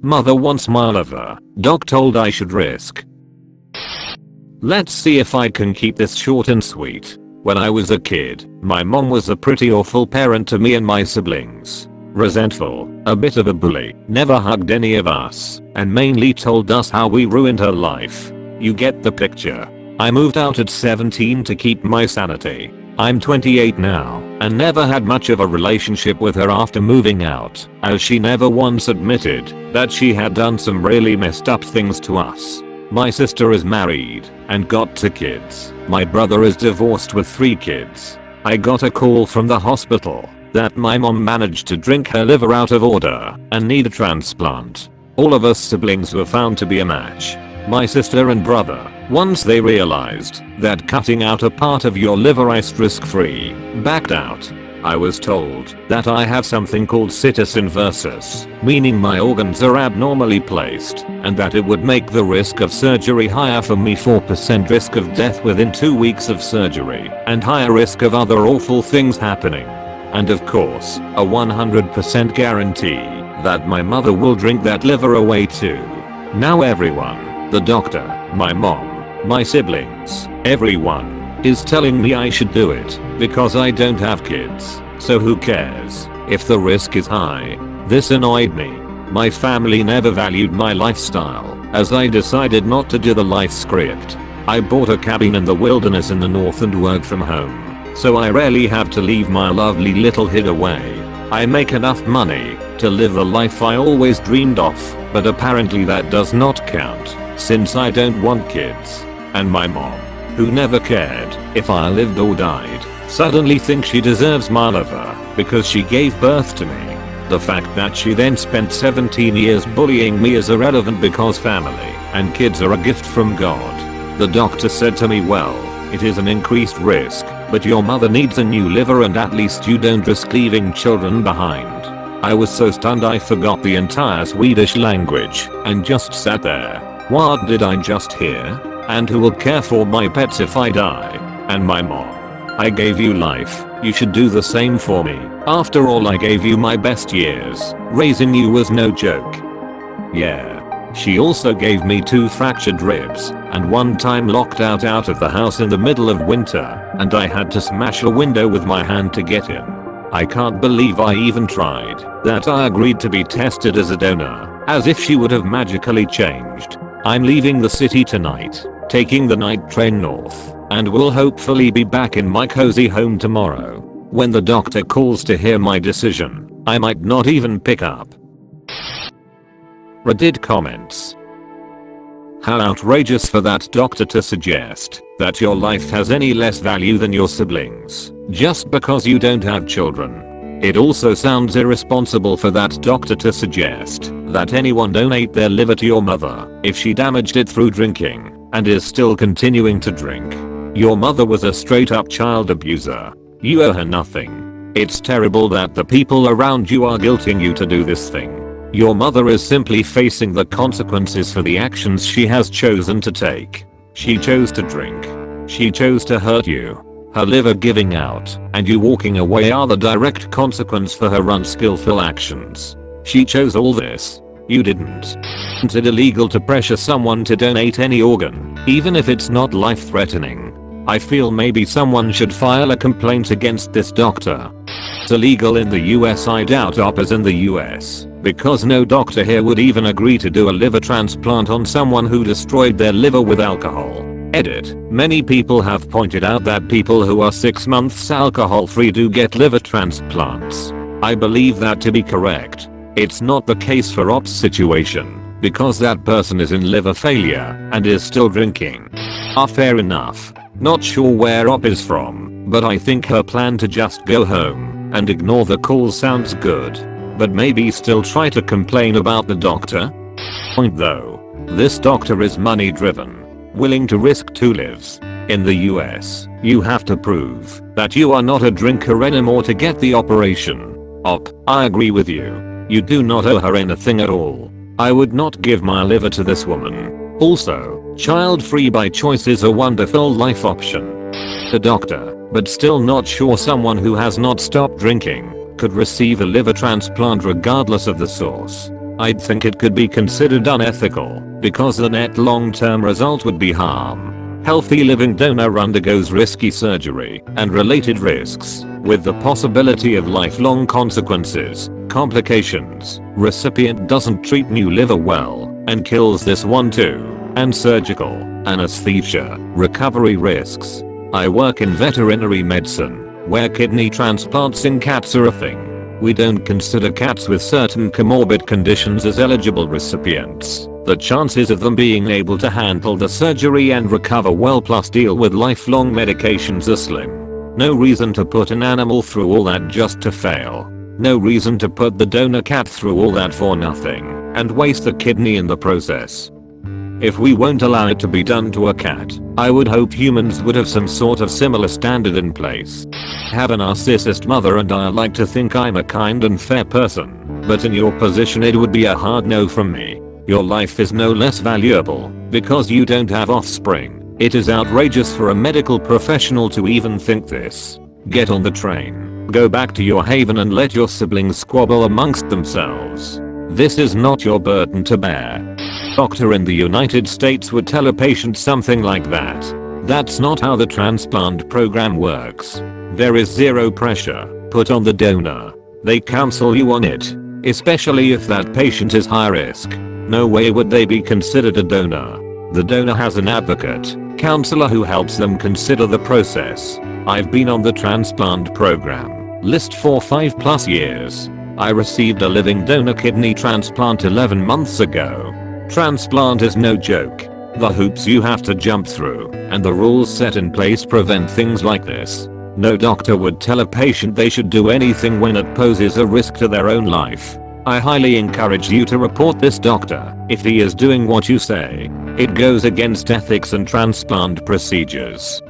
Mother wants my liver. Doc told I should risk. Let's see if I can keep this short and sweet. When I was a kid, my mom was a pretty awful parent to me and my siblings. Resentful, a bit of a bully, never hugged any of us, and mainly told us how we ruined her life. You get the picture. I moved out at 17 to keep my sanity. I'm 28 now, and never had much of a relationship with her after moving out, as she never once admitted that she had done some really messed up things to us. My sister is married and got 2 kids. My brother is divorced with 3 kids. I got a call from the hospital that my mom managed to drink her liver out of order and need a transplant. All of us siblings were found to be a match. My sister and brother, once they realized that cutting out a part of your liver is risk-free, backed out. I was told that I have something called situs inversus, meaning my organs are abnormally placed, and that it would make the risk of surgery higher for me, 4% risk of death within 2 weeks of surgery, and higher risk of other awful things happening. And of course, a 100% guarantee that my mother will drink that liver away too. Now everyone, the doctor, my mom, my siblings, everyone, is telling me I should do it because I don't have kids, so who cares if the risk is high? This annoyed me. My family never valued my lifestyle, as I decided not to do the life script. I bought a cabin in the wilderness in the north and work from home, so I rarely have to leave my lovely little hideaway. I make enough money to live the life I always dreamed of, but apparently that does not count, since I don't want kids. And my mom, who never cared if I lived or died, suddenly thinks she deserves my liver because she gave birth to me. The fact that she then spent 17 years bullying me is irrelevant because family and kids are a gift from God. The doctor said to me, well, it is an increased risk, but your mother needs a new liver and at least you don't risk leaving children behind. I was so stunned I forgot the entire Swedish language and just sat there. What did I just hear? And who will care for my pets if I die? And my mom. I gave you life, you should do the same for me. After all, I gave you my best years. Raising you was no joke. Yeah. She also gave me 2 fractured ribs, and one time locked out of the house in the middle of winter, and I had to smash a window with my hand to get in. I can't believe I even tried, that I agreed to be tested as a donor, as if she would have magically changed. I'm leaving the city tonight, taking the night train north, and will hopefully be back in my cozy home tomorrow. When the doctor calls to hear my decision, I might not even pick up. Reddit comments. How outrageous for that doctor to suggest that your life has any less value than your siblings, just because you don't have children. It also sounds irresponsible for that doctor to suggest that anyone donate their liver to your mother if she damaged it through drinking and is still continuing to drink. Your mother was a straight up child abuser. You owe her nothing. It's terrible that the people around you are guilting you to do this thing. Your mother is simply facing the consequences for the actions she has chosen to take. She chose to drink. She chose to hurt you. Her liver giving out and you walking away are the direct consequence for her unskillful actions. She chose all this. You didn't. It's illegal to pressure someone to donate any organ, even if it's not life-threatening. I feel maybe someone should file a complaint against this doctor. It's illegal in the US. I doubt OPA's in the US, because no doctor here would even agree to do a liver transplant on someone who destroyed their liver with alcohol. Edit. Many people have pointed out that people who are 6 months alcohol free do get liver transplants. I believe that to be correct. It's not the case for OP's situation, because that person is in liver failure and is still drinking. Fair enough. Not sure where OP is from, but I think her plan to just go home and ignore the call sounds good. But maybe still try to complain about the doctor? Point though. This doctor is money driven, willing to risk 2 lives. In the US, you have to prove that you are not a drinker anymore to get the operation. OP, I agree with you. You do not owe her anything at all. I would not give my liver to this woman. Also, child-free by choice is a wonderful life option. The doctor, but still not sure someone who has not stopped drinking could receive a liver transplant regardless of the source. I'd think it could be considered unethical because the net long-term result would be harm. Healthy living donor undergoes risky surgery and related risks, with the possibility of lifelong consequences, complications. Recipient doesn't treat new liver well and kills this one too. And surgical, anesthesia, recovery risks. I work in veterinary medicine, where kidney transplants in cats are a thing. We don't consider cats with certain comorbid conditions as eligible recipients. The chances of them being able to handle the surgery and recover well plus deal with lifelong medications are slim. No reason to put an animal through all that just to fail. No reason to put the donor cat through all that for nothing and waste the kidney in the process. If we won't allow it to be done to a cat, I would hope humans would have some sort of similar standard in place. Have a narcissist mother and I like to think I'm a kind and fair person, but in your position it would be a hard no from me. Your life is no less valuable because you don't have offspring. It is outrageous for a medical professional to even think this. Get on the train, go back to your haven and let your siblings squabble amongst themselves. This is not your burden to bear. Doctor in the United States would tell a patient something like that. That's not how the transplant program works. There is zero pressure put on the donor. They counsel you on it, especially if that patient is high risk. No way would they be considered a donor. The donor has an advocate, counselor who helps them consider the process. I've been on the transplant program list for 5+ years. I received a living donor kidney transplant 11 months ago. Transplant is no joke. The hoops you have to jump through and the rules set in place prevent things like this. No doctor would tell a patient they should do anything when it poses a risk to their own life. I highly encourage you to report this doctor if he is doing what you say. It goes against ethics and transplant procedures.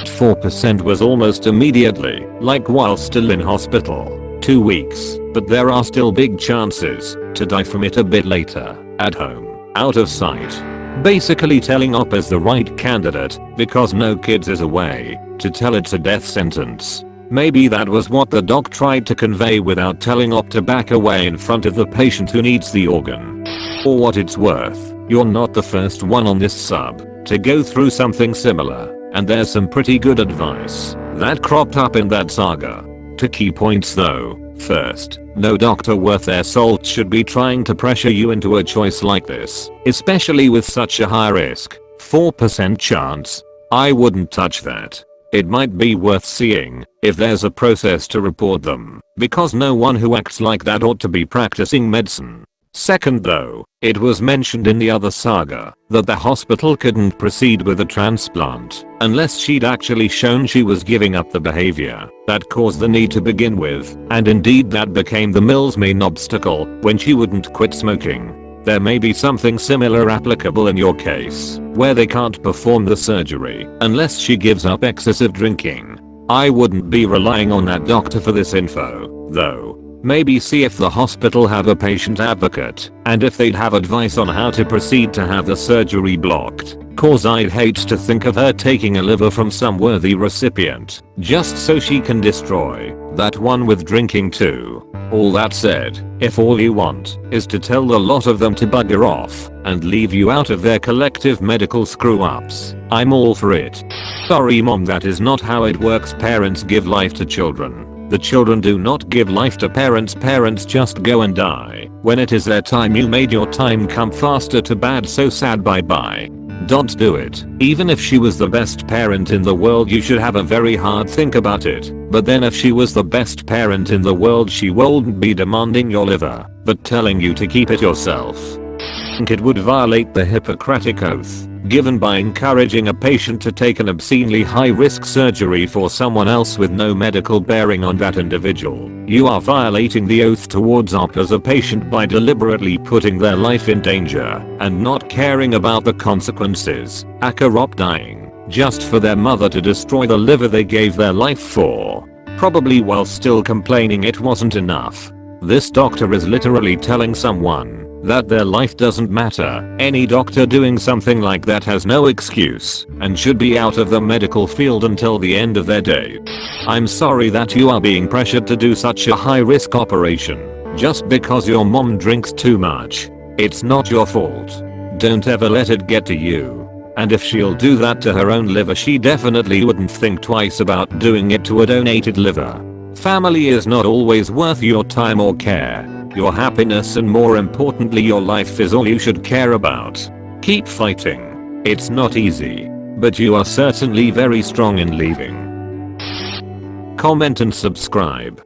4% was almost immediately, like while still in hospital. 2 weeks, but there are still big chances to die from it a bit later, at home, out of sight. Basically telling op is the right candidate because no kids is a way to tell it's a death sentence. Maybe that was what the doc tried to convey without telling op to back away in front of the patient who needs the organ. For what it's worth, you're not the first one on this sub to go through something similar, and there's some pretty good advice that cropped up in that saga. To key points though, first, no doctor worth their salt should be trying to pressure you into a choice like this, especially with such a high risk, 4% chance. I wouldn't touch that. It might be worth seeing if there's a process to report them, because no one who acts like that ought to be practicing medicine. Second though, it was mentioned in the other saga that the hospital couldn't proceed with the transplant unless she'd actually shown she was giving up the behavior that caused the need to begin with, and indeed that became the Mills main obstacle when she wouldn't quit smoking. There may be something similar applicable in your case, where they can't perform the surgery unless she gives up excessive drinking. I wouldn't be relying on that doctor for this info, though. Maybe see if the hospital have a patient advocate and if they'd have advice on how to proceed to have the surgery blocked, cause I'd hate to think of her taking a liver from some worthy recipient just so she can destroy that one with drinking too. All that said, if all you want is to tell the lot of them to bugger off and leave you out of their collective medical screw-ups, I'm all for it. Sorry mom, that is not how it works. Parents give life to children. The children do not give life to parents. Parents just go and die. When it is their time, you made your time come faster to bad, so sad, bye bye. Don't do it. Even if she was the best parent in the world, you should have a very hard think about it. But then if she was the best parent in the world, she wouldn't be demanding your liver, but telling you to keep it yourself. It would violate the Hippocratic Oath given by encouraging a patient to take an obscenely high-risk surgery for someone else with no medical bearing on that individual. You are violating the oath towards op as a patient by deliberately putting their life in danger and not caring about the consequences. Op dying just for their mother to destroy the liver they gave their life for, probably while still complaining it wasn't enough. This doctor is literally telling someone that their life doesn't matter. Any doctor doing something like that has no excuse and should be out of the medical field until the end of their day. I'm sorry that you are being pressured to do such a high-risk operation, Just because your mom drinks too much, it's not your fault. Don't ever let it get to you. And if she'll do that to her own liver, she definitely wouldn't think twice about doing it to a donated liver. Family is not always worth your time or care. Your happiness and more importantly your life is all you should care about. Keep fighting. It's not easy, but you are certainly very strong in leaving. Comment and subscribe.